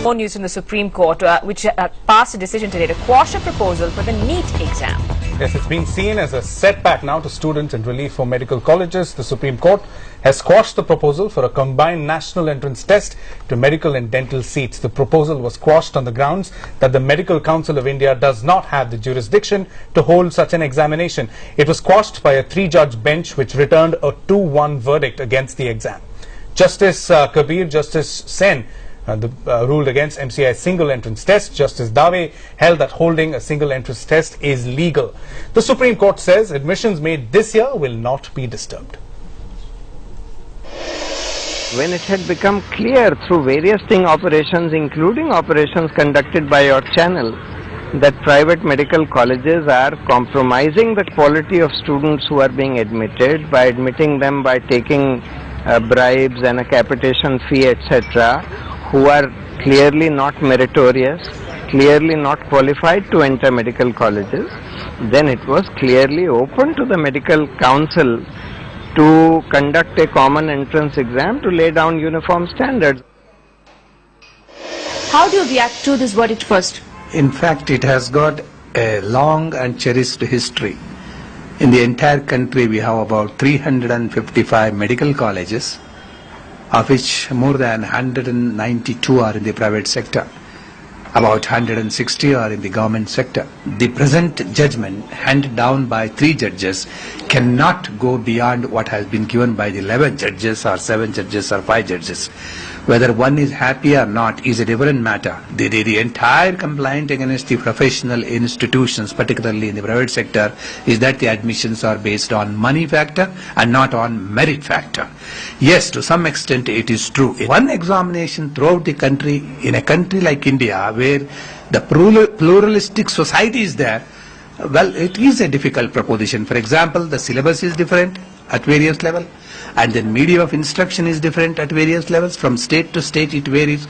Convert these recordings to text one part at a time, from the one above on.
More news from the Supreme Court, which passed a decision today to quash a proposal for the NEET exam. Yes, it's been seen as a setback now to students in relief for medical colleges. The Supreme Court has quashed the proposal for a combined national entrance test to medical and dental seats. The proposal was quashed on the grounds that the Medical Council of India does not have the jurisdiction to hold such an examination. It was quashed by a three-judge bench which returned a 2-1 verdict against the exam. Justice Kabir, Justice Sen ruled against MCI's single entrance test. Justice Dave held that holding a single entrance test is legal. The Supreme Court says admissions made this year will not be disturbed. When it had become clear through various sting operations, including operations conducted by your channel, that private medical colleges are compromising the quality of students who are being admitted by admitting them by taking bribes and a capitation fee, etc., who are clearly not meritorious, clearly not qualified to enter medical colleges, then it was clearly open to the Medical Council to conduct a common entrance exam to lay down uniform standards. How do you react to this verdict first? In fact, it has got a long and cherished history. In the entire country, we have about 355 medical colleges, of which more than 192 are in the private sector. About 160 are in the government sector. The present judgment handed down by 3 judges cannot go beyond what has been given by the 11 judges or 7 judges or 5 judges. Whether one is happy or not is a different matter. The entire complaint against the professional institutions, particularly in the private sector, is that the admissions are based on money factor and not on merit factor. Yes, to some extent it is true. One examination throughout the country, in a country like India, where the pluralistic society is there, well, it is a difficult proposition. For example, the syllabus is different at various levels, and the medium of instruction is different at various levels. From state to state it varies.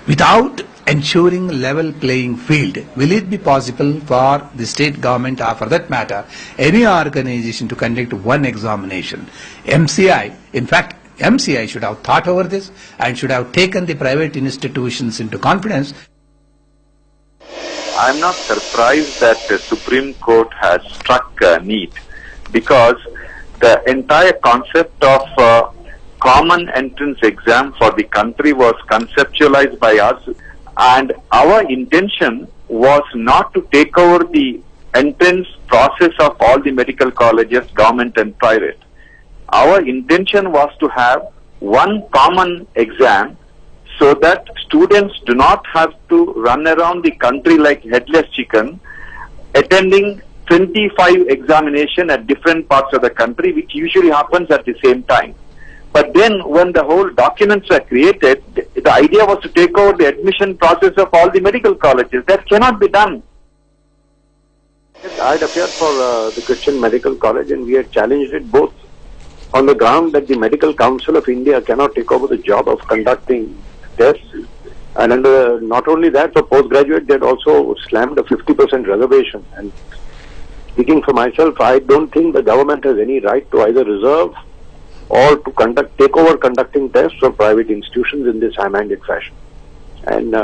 Without ensuring level playing field, will it be possible for the state government, or for that matter, any organization to conduct one examination? MCI, in fact, MCI should have thought over this and should have taken the private institutions into confidence. I am not surprised that the Supreme Court has struck NEET, because the entire concept of common entrance exam for the country was conceptualized by us, and our intention was not to take over the entrance process of all the medical colleges, government and private. Our intention was to have one common exam so that students do not have to run around the country like headless chicken, attending 25 examination at different parts of the country, which usually happens at the same time. But then when the whole documents were created, the idea was to take over the admission process of all the medical colleges. That cannot be done. I had appeared for the Christian Medical College, and we had challenged it both on the ground that the Medical Council of India cannot take over the job of conducting tests, and under not only that, for postgraduate they had also slammed a 50% reservation. And speaking for myself, I don't think the government has any right to either reserve or to take over conducting tests for private institutions in this high-minded fashion. And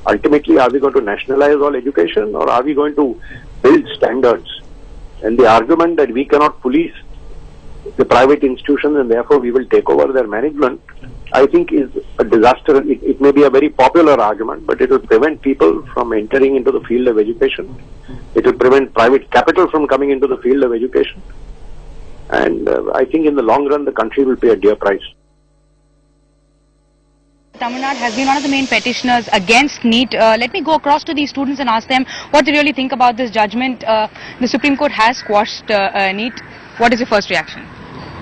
ultimately, are we going to nationalize all education, or are we going to build standards? And the argument that we cannot police the private institutions and therefore we will take over their management, I think is a disaster. It may be a very popular argument, but it will prevent people from entering into the field of education. It will prevent private capital from coming into the field of education. And I think in the long run, the country will pay a dear price. Tamil Nadu has been one of the main petitioners against NEET. Let me go across to these students and ask them what they really think about this judgment. The Supreme Court has quashed NEET. What is your first reaction?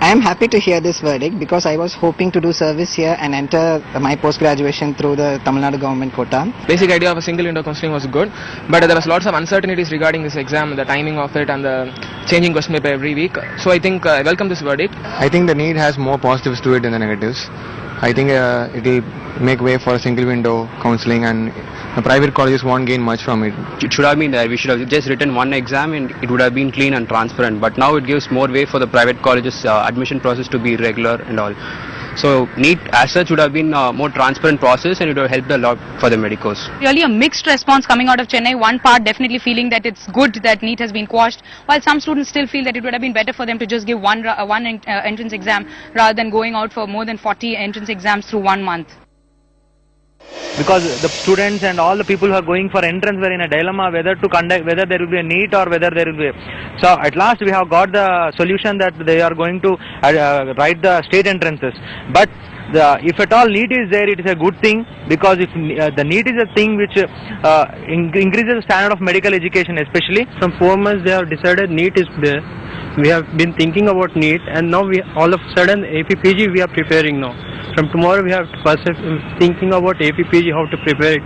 I am happy to hear this verdict because I was hoping to do service here and enter my post-graduation through the Tamil Nadu government quota. Basic idea of a single window counselling was good, but there was lots of uncertainties regarding this exam, the timing of it and the changing question paper every week. So I think I welcome this verdict. I think the NEET has more positives to it than the negatives. I think it will make way for a single window counselling, and the private colleges won't gain much from it. It should have been there. We should have just written one exam and it would have been clean and transparent. But now it gives more way for the private colleges admission process to be regular and all. So NEET as such would have been a more transparent process, and it would have helped a lot for the medicos. Really a mixed response coming out of Chennai. One part definitely feeling that it's good that NEET has been quashed, while some students still feel that it would have been better for them to just give one entrance exam rather than going out for more than 40 entrance exams through 1 month. Because the students and all the people who are going for entrance were in a dilemma whether to conduct, whether there will be a NEET or whether there will be. So at last we have got the solution that they are going to write the state entrances. But if at all NEET is there, it is a good thing, because if the NEET is a thing which increases the standard of medical education, especially. From 4 months they have decided NEET is there. We have been thinking about NEET, and now we all of a sudden APPG we are preparing now. From tomorrow we have to thinking about APPG, how to prepare it.